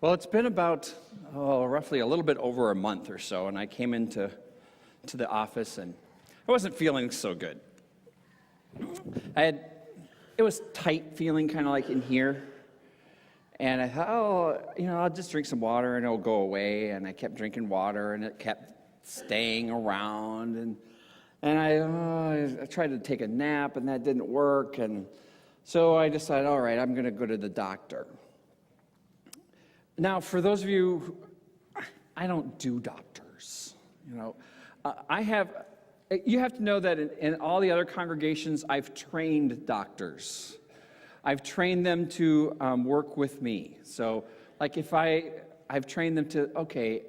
Well, it's been about, roughly a little bit over a month or so, and I came into the office, and I wasn't feeling so good. It was tight feeling, kind of like in here, and I thought, I'll just drink some water and it'll go away, and I kept drinking water, and it kept staying around, and I tried to take a nap, and that didn't work, and so I decided, all right, I'm going to go to the doctor. Now, for those of you, I don't do doctors. You have to know that in all the other congregations, I've trained doctors. I've trained them to work with me. So, like I've trained them to, okay,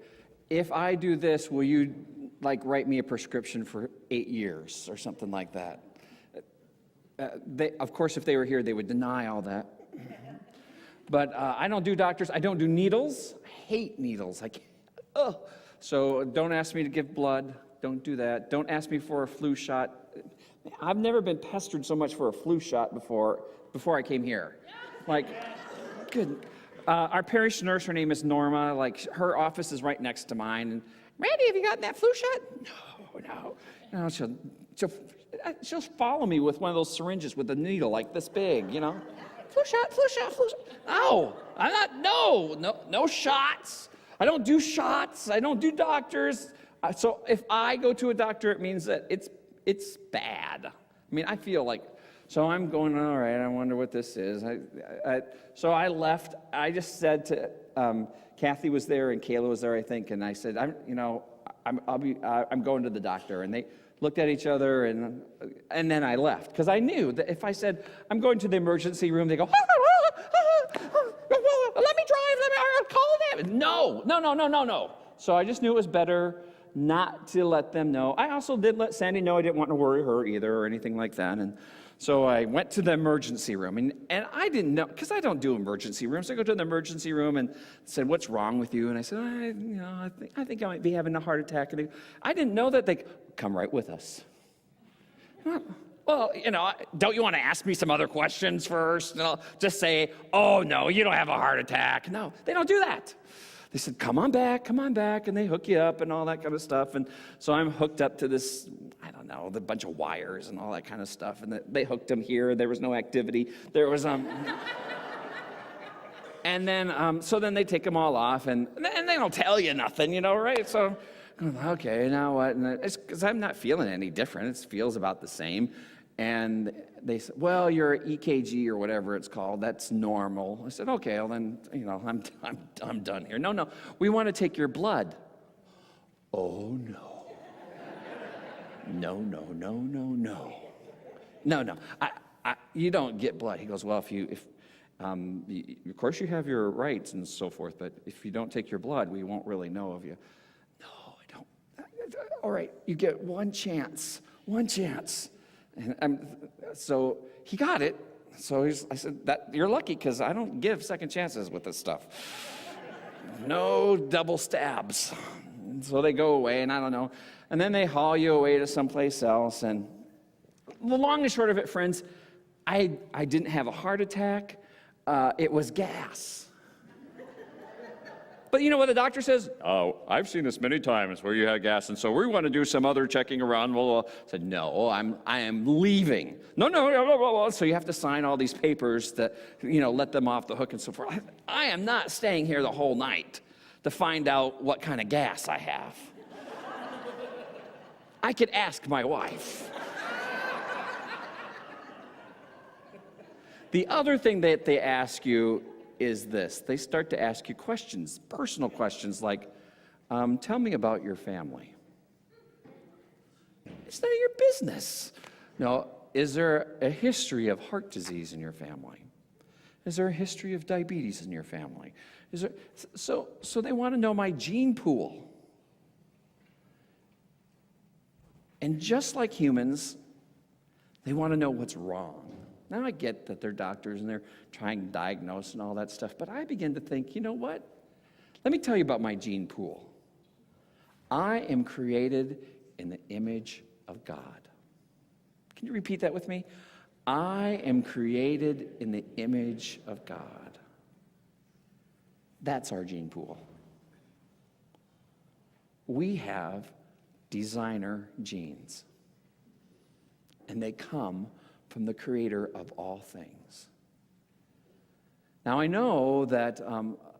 if I do this, will you write me a prescription for 8 years or something like that? Of course, if they were here, they would deny all that. But I don't do doctors. I don't do needles. I hate needles. So don't ask me to give blood. Don't do that. Don't ask me for a flu shot. I've never been pestered so much for a flu shot before I came here. Good. Our parish nurse, her name is Norma. Her office is right next to mine. And Randy, have you gotten that flu shot? No. She'll follow me with one of those syringes with a needle like this big, Flu shot. No, I'm not, no shots. I don't do shots. I don't do doctors. So if I go to a doctor, it means that it's bad. I feel so I'm going, all right, I wonder what this is. So I left. I just said to, Kathy was there and Kayla was there, I think, and I said, I'm going to the doctor. And they looked at each other, and then I left. Because I knew that if I said, I'm going to the emergency room, they go, let me drive, I'll call them. No. So I just knew it was better not to let them know. I also did let Sandy know I didn't want to worry her either or anything like that. And so I went to the emergency room, and I didn't know, because I don't do emergency rooms. I go to the emergency room and said, what's wrong with you? And I said, I think I might be having a heart attack. And I didn't know that they come right with us. Well, don't you want to ask me some other questions first? And I'll just say, oh, no, you don't have a heart attack. No, they don't do that. They said, come on back, and they hook you up and all that kind of stuff. And so I'm hooked up to this, the bunch of wires and all that kind of stuff. And they hooked them here. There was no activity. There was, and then, so then they take them all off, and they don't tell you nothing, right? So, okay, now what? And it's because I'm not feeling any different. It feels about the same. And they said, well, your EKG or whatever it's called, that's normal. I said, okay, well then, I'm done here. No, we want to take your blood. Oh, no. No. You don't get blood. He goes, well, of course you have your rights and so forth, but if you don't take your blood, we won't really know of you. No, I don't. All right, you get one chance. And so he got it. So I said, you're lucky, because I don't give second chances with this stuff. No double stabs. And so they go away, and I don't know. And then they haul you away to someplace else. And the long and short of it, friends, I didn't have a heart attack. It was gas. But you know what the doctor says? Oh, I've seen this many times where you had gas, and so we want to do some other checking around. Well, I said, no, I am leaving. No. So you have to sign all these papers that, let them off the hook and so forth. I am not staying here the whole night to find out what kind of gas I have. I could ask my wife. The other thing that they ask you is this. They start to ask you questions, personal questions like, tell me about your family. It's none of your business. No, is there a history of heart disease in your family? Is there a history of diabetes in your family? So they want to know my gene pool. And just like humans, they want to know what's wrong. Now I get that they're doctors and they're trying to diagnose and all that stuff, but I begin to think, you know what? Let me tell you about my gene pool. I am created in the image of God. Can you repeat that with me? I am created in the image of God. That's our gene pool. We have designer genes, and they come from the creator of all things. Now, I know that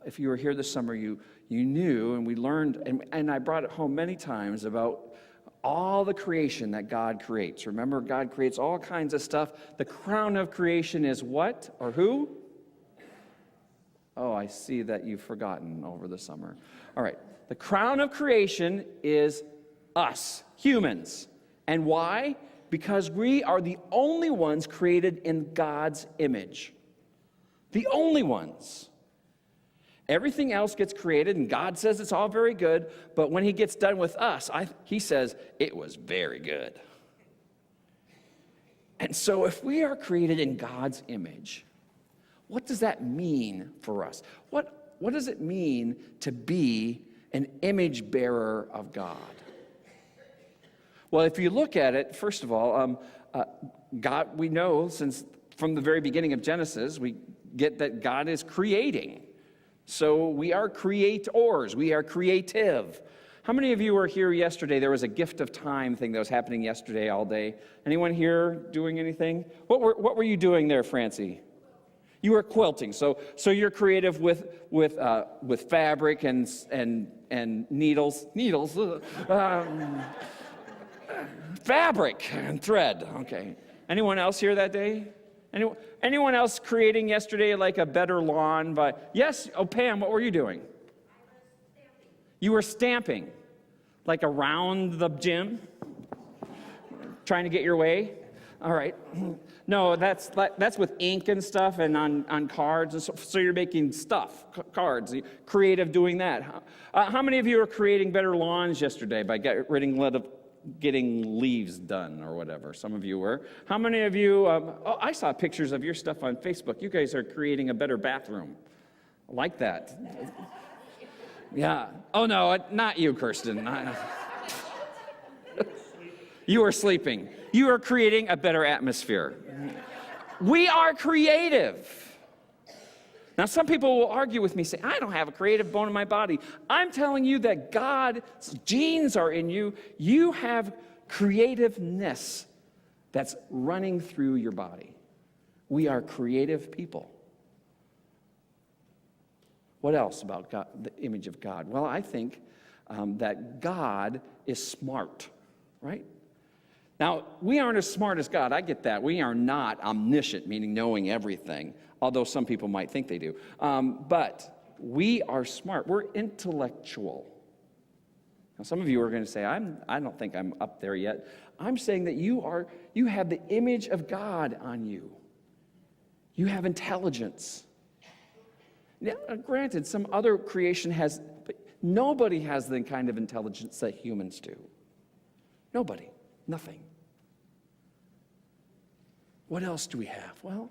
if you were here this summer, you knew, and we learned, and I brought it home many times about all the creation that God creates. Remember, God creates all kinds of stuff. The crown of creation is what or who? Oh, I see that you've forgotten over the summer. All right. The crown of creation is us, humans. And why? Because we are the only ones created in God's image. The only ones. Everything else gets created, and God says it's all very good, but when he gets done with us, he says, it was very good. And so if we are created in God's image, what does that mean for us? What does it mean to be an image bearer of God? Well, if you look at it, first of all, God, we know since from the very beginning of Genesis, we get that God is creating. So we are creators, we are creative. How many of you were here yesterday? There was a gift of time thing that was happening yesterday all day. Anyone here doing anything? What were you doing there, Francie? You were quilting. So you're creative with fabric and needles. Fabric and thread. Okay. Anyone else here that day? Anyone else creating yesterday like a better lawn? Yes. Oh, Pam, what were you doing? I was stamping. You were stamping, like around the gym, trying to get your way. All right. No, that's with ink and stuff and on cards. And so you're making stuff, cards, creative doing that. How many of you are creating better lawns yesterday by getting leaves done or whatever? Some of you were. How many of you, I saw pictures of your stuff on Facebook. You guys are creating a better bathroom. I like that. Yeah. Oh, no, not you, Kirsten. You were sleeping. You are creating a better atmosphere. We are creative. Now, some people will argue with me, say, I don't have a creative bone in my body. I'm telling you that God's genes are in you. You have creativeness that's running through your body. We are creative people. What else about God, the image of God? Well, I think that God is smart, right? Now, we aren't as smart as God. I get that. We are not omniscient, meaning knowing everything, although some people might think they do. But we are smart. We're intellectual. Now, some of you are going to say, I don't think I'm up there yet. I'm saying that you have the image of God on you. You have intelligence. Now, granted, some other creation has, but nobody has the kind of intelligence that humans do. Nobody. Nothing. What else do we have? Well,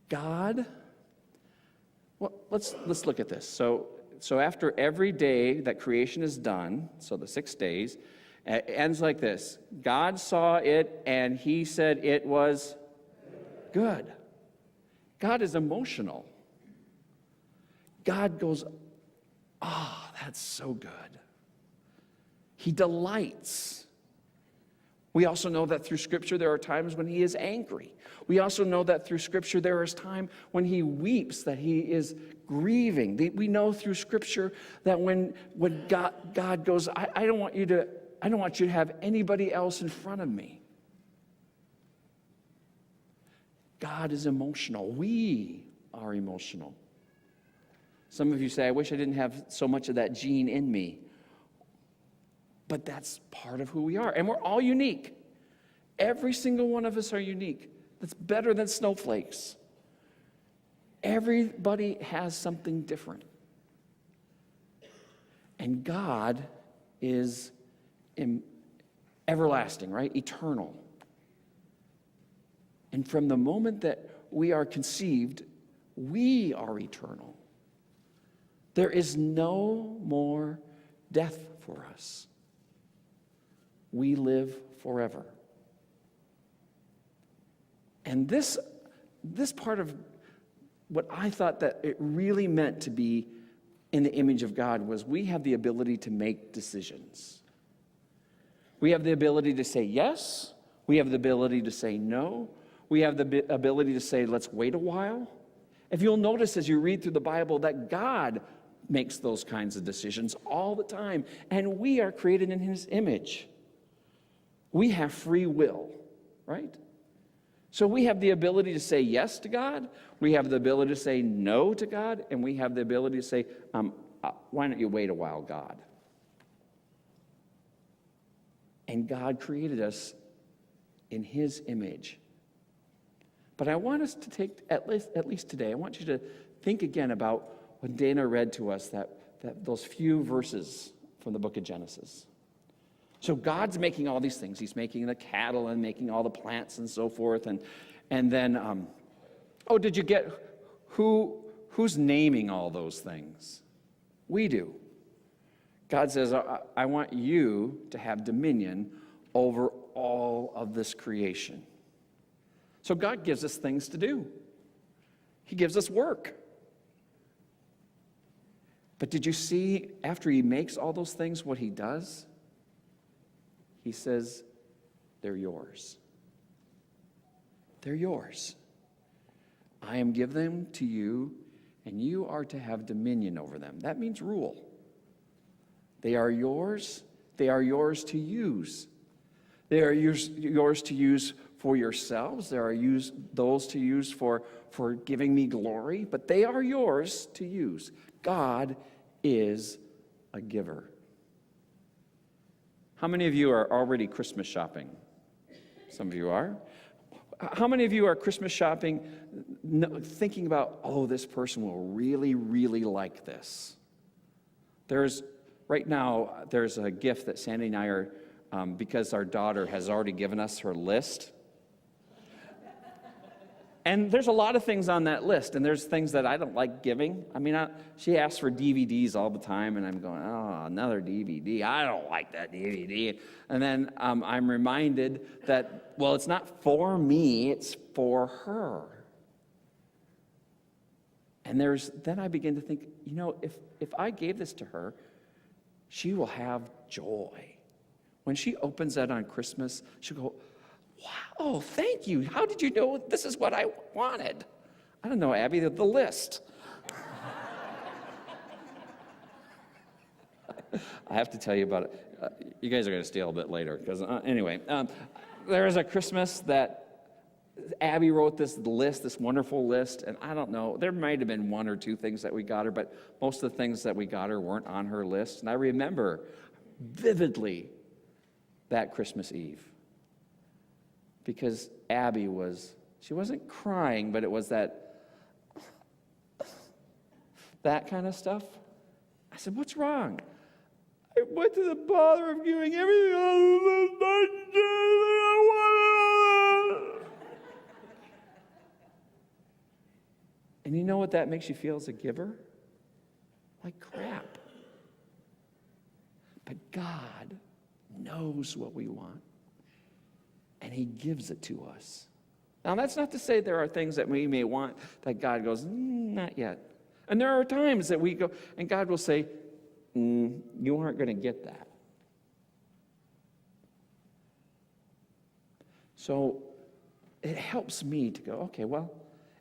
God. Well, let's look at this. So after every day that creation is done, so the 6 days, it ends like this. God saw it and he said it was good. God is emotional. God goes, that's so good. He delights. We also know that through Scripture there are times when he is angry. We also know that through Scripture there is time when he weeps, that he is grieving. We know through Scripture that when God goes, I don't want you to have anybody else in front of me. God is emotional. We are emotional. Some of you say, I wish I didn't have so much of that gene in me. But that's part of who we are. And we're all unique. Every single one of us are unique. That's better than snowflakes. Everybody has something different. And God is everlasting, right? Eternal. And from the moment that we are conceived, we are eternal. There is no more death for us. We live forever. And this part of what I thought that it really meant to be in the image of God was we have the ability to make decisions. We have the ability to say yes. We have the ability to say no. We have the ability to say, let's wait a while. If you'll notice as you read through the Bible that God makes those kinds of decisions all the time, and we are created in his image. We have free will, right? So we have the ability to say yes to God, we have the ability to say no to God, and we have the ability to say, why don't you wait a while, God? And God created us in his image. But I want us to take, at least today, I want you to think again about when Dana read to us that those few verses from the book of Genesis. So God's making all these things. He's making the cattle and making all the plants and so forth. And then, did you get who's naming all those things? We do. God says, I want you to have dominion over all of this creation. So God gives us things to do. He gives us work. But did you see, after he makes all those things, what he does? He says, they're yours. They're yours. I am giving them to you, and you are to have dominion over them. That means rule. They are yours. They are yours to use. They are yours to use for yourselves. There are those to use for giving me glory, but they are yours to use. God is a giver. How many of you are already Christmas shopping? Some of you are. How many of you are Christmas shopping thinking about, this person will really, really like this? Right now, there's a gift that Sandy and I are, because our daughter has already given us her list. And there's a lot of things on that list, and there's things that I don't like giving. I mean, she asks for DVDs all the time, and I'm going, another DVD. I don't like that DVD. And then I'm reminded that, it's not for me, it's for her. And then I begin to think, if I gave this to her, she will have joy. When she opens that on Christmas, she'll go, wow, thank you. How did you know this is what I wanted? I don't know, Abby, the list. I have to tell you about it. You guys are going to stay a little bit later. Because anyway, there is a Christmas that Abby wrote this list, this wonderful list, and I don't know, there might have been one or two things that we got her, but most of the things that we got her weren't on her list. And I remember vividly that Christmas Eve. Because Abby she wasn't crying, but it was that kind of stuff. I said, what's wrong? I went to the bother of giving everything I wanted. And you know what that makes you feel as a giver? Like crap. But God knows what we want. And he gives it to us. Now, that's not to say there are things that we may want that God goes, not yet. And there are times that we go, and God will say, you aren't going to get that. So it helps me to go, okay,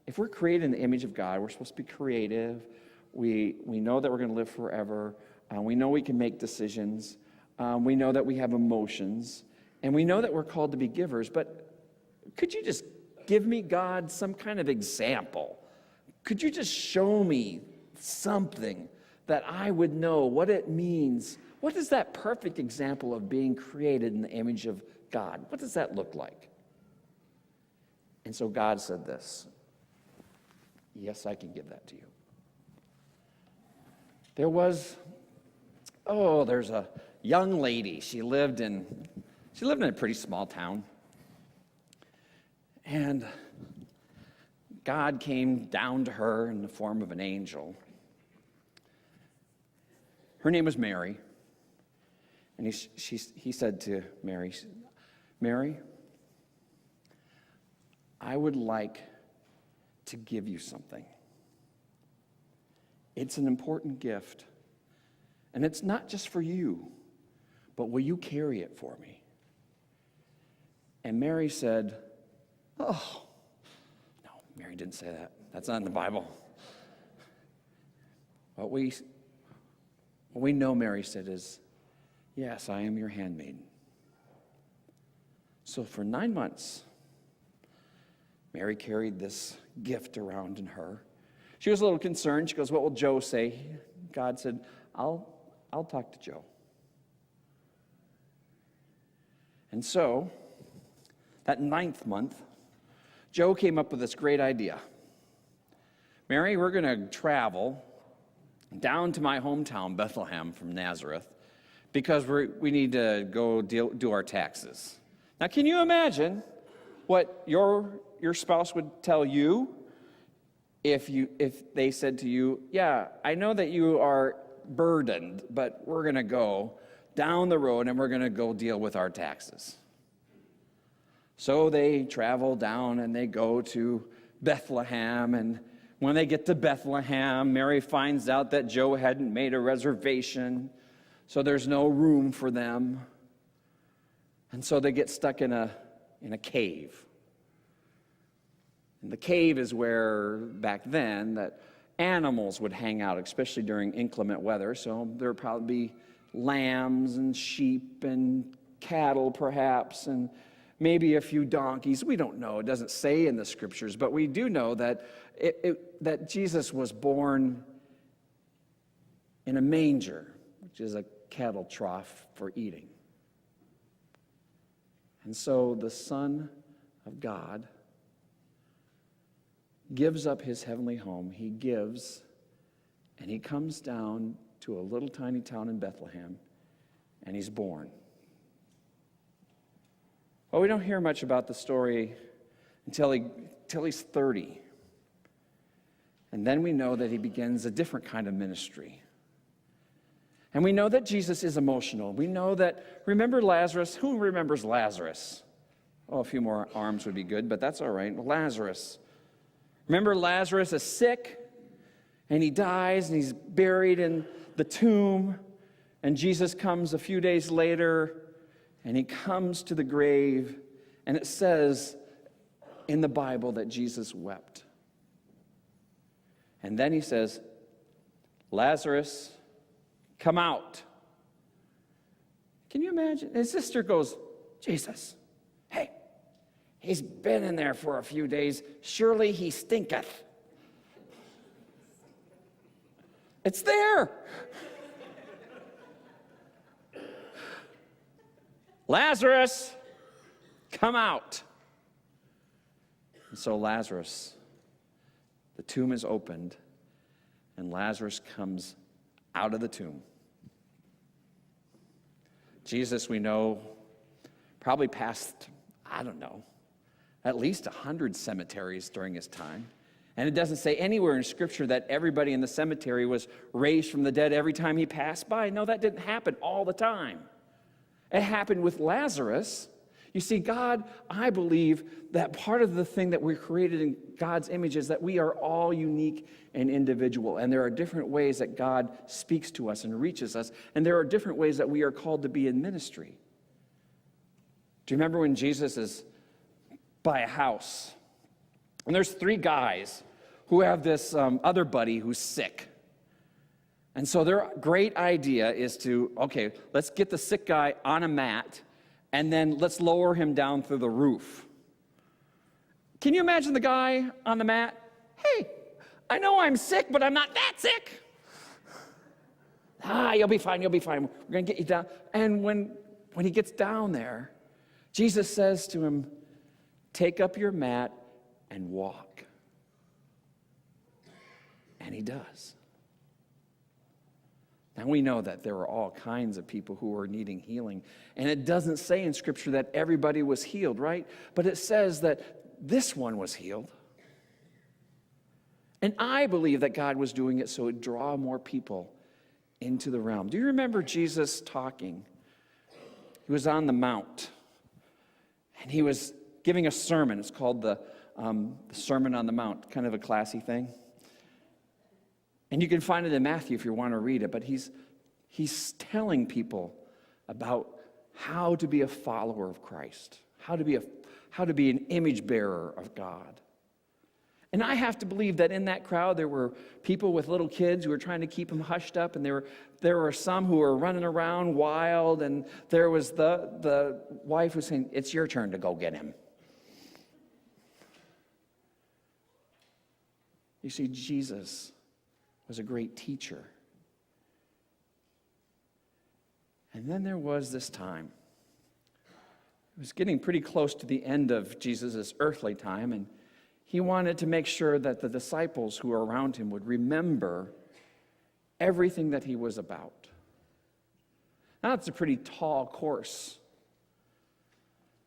if we're created in the image of God, we're supposed to be creative. We know that we're going to live forever. We know we can make decisions. We know that we have emotions. And we know that we're called to be givers, but could you just give me, God, some kind of example? Could you just show me something that I would know what it means? What is that perfect example of being created in the image of God? What does that look like? And so God said this, yes, I can give that to you. There's a young lady. She lived in a pretty small town. And God came down to her in the form of an angel. Her name was Mary. And he said to Mary, Mary, I would like to give you something. It's an important gift. And it's not just for you, but will you carry it for me? And Mary said, oh, no, Mary didn't say that. That's not in the Bible. What we know Mary said is, yes, I am your handmaiden. So for 9 months, Mary carried this gift around in her. She was a little concerned. She goes, what will Joe say? God said, I'll talk to Joe. And so, that 9th month, Joe came up with this great idea. Mary, we're going to travel down to my hometown, Bethlehem, from Nazareth, because we need to go do our taxes. Now, can you imagine what your spouse would tell you if they said to you, yeah, I know that you are burdened, but we're going to go down the road and we're going to go deal with our taxes. So they travel down and they go to Bethlehem, and when they get to Bethlehem, Mary finds out that Joe hadn't made a reservation, so there's no room for them. And so they get stuck in a cave. And the cave is where, back then, that animals would hang out, especially during inclement weather. So there would probably be lambs and sheep and cattle, perhaps, and maybe a few donkeys. We don't know. It doesn't say in the scriptures, but we do know that that Jesus was born in a manger, which is a cattle trough for eating. And so the Son of God gives up his heavenly home. He gives, and he comes down to a little tiny town in Bethlehem, and he's born. Well, we don't hear much about the story until he's 30. And then we know that he begins a different kind of ministry. And we know that Jesus is emotional. We know that, remember Lazarus? Who remembers Lazarus? Oh, a few more arms would be good, but that's all right. Lazarus. Remember Lazarus is sick, and he dies, and he's buried in the tomb. And Jesus comes a few days later, and he comes to the grave, and it says in the Bible that Jesus wept. And then he says, Lazarus, come out. Can you imagine? His sister goes, Jesus, hey, he's been in there for a few days. Surely he stinketh. It's there. Lazarus, come out. And so Lazarus, the tomb is opened, and Lazarus comes out of the tomb. Jesus, we know, probably passed, at least 100 cemeteries during his time. And it doesn't say anywhere in Scripture that everybody in the cemetery was raised from the dead every time he passed by. No, that didn't happen all the time. It happened with Lazarus. You see, God, I believe that part of the thing that we're created in God's image is that we are all unique and individual. And there are different ways that God speaks to us and reaches us. And there are different ways that we are called to be in ministry. Do you remember when Jesus is by a house? And there's 3 guys who have this other buddy who's sick. And so their great idea is to, okay, let's get the sick guy on a mat, and then let's lower him down through the roof. Can you imagine the guy on the mat? Hey, I know I'm sick, but I'm not that sick. You'll be fine, you'll be fine. We're going to get you down. And when he gets down there, Jesus says to him, take up your mat and walk. And he does. Now we know that there were all kinds of people who were needing healing. And it doesn't say in Scripture that everybody was healed, right? But it says that this one was healed. And I believe that God was doing it so it would draw more people into the realm. Do you remember Jesus talking? He was on the Mount. And he was giving a sermon. It's called the Sermon on the Mount, kind of a classy thing. And you can find it in Matthew if you want to read it, but he's telling people about how to be a follower of Christ, how to be an image bearer of God. And I have to believe that in that crowd there were people with little kids who were trying to keep them hushed up, and there were some who were running around wild, and there was the wife who was saying, "It's your turn to go get him." You see, Jesus was a great teacher. And then there was this time. It was getting pretty close to the end of Jesus' earthly time, and he wanted to make sure that the disciples who were around him would remember everything that he was about. Now, it's a pretty tall course.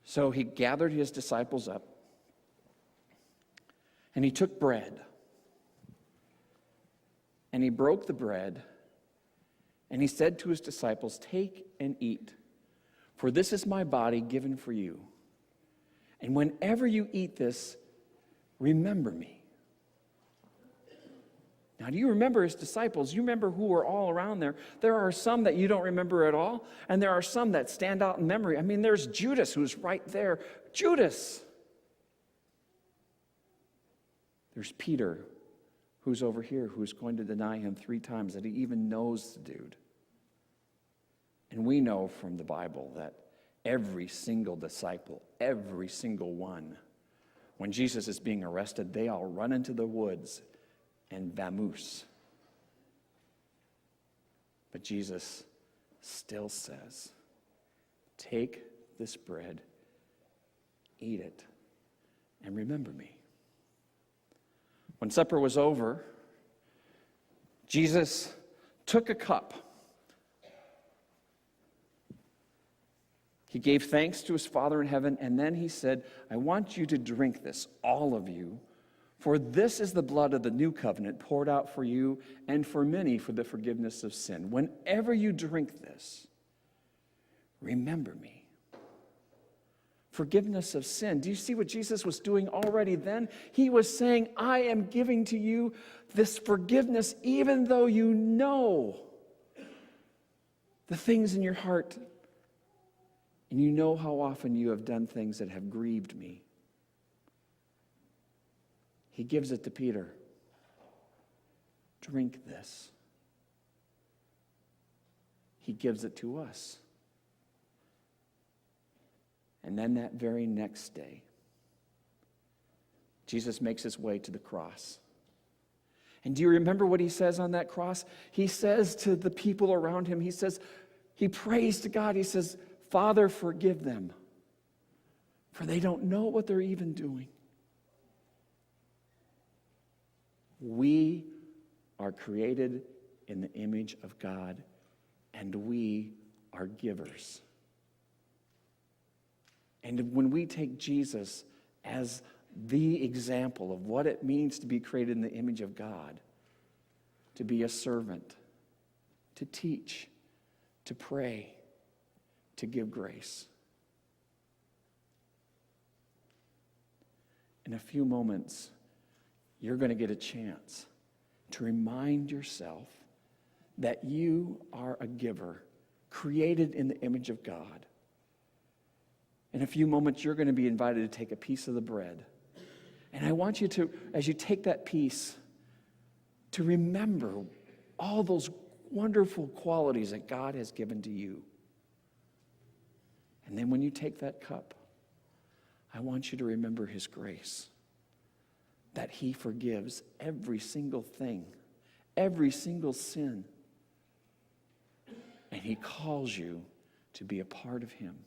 So he gathered his disciples up, and he took bread, and he broke the bread, and he said to his disciples, "Take and eat, for this is my body given for you. And whenever you eat this, remember me." Now, do you remember his disciples? You remember who were all around there. There are some that you don't remember at all, and there are some that stand out in memory. I mean, there's Judas who's right there. Judas! There's Peter who's over here, who's going to deny him 3 times, that he even knows the dude. And we know from the Bible that every single disciple, every single one, when Jesus is being arrested, they all run into the woods and vamoose. But Jesus still says, "Take this bread, eat it, and remember me." When supper was over, Jesus took a cup. He gave thanks to his Father in heaven, and then he said, "I want you to drink this, all of you, for this is the blood of the new covenant poured out for you and for many for the forgiveness of sin. Whenever you drink this, remember me." Forgiveness of sin. Do you see what Jesus was doing already then? He was saying, "I am giving to you this forgiveness even though you know the things in your heart and you know how often you have done things that have grieved me." He gives it to Peter. "Drink this." He gives it to us. And then that very next day, Jesus makes his way to the cross. And do you remember what he says on that cross? He says to the people around him, he prays to God. He says, "Father, forgive them, for they don't know what they're even doing." We are created in the image of God, and we are givers. And when we take Jesus as the example of what it means to be created in the image of God, to be a servant, to teach, to pray, to give grace. In a few moments, you're going to get a chance to remind yourself that you are a giver, created in the image of God. In a few moments, you're going to be invited to take a piece of the bread. And I want you to, as you take that piece, to remember all those wonderful qualities that God has given to you. And then when you take that cup, I want you to remember his grace, that he forgives every single thing, every single sin. And he calls you to be a part of him.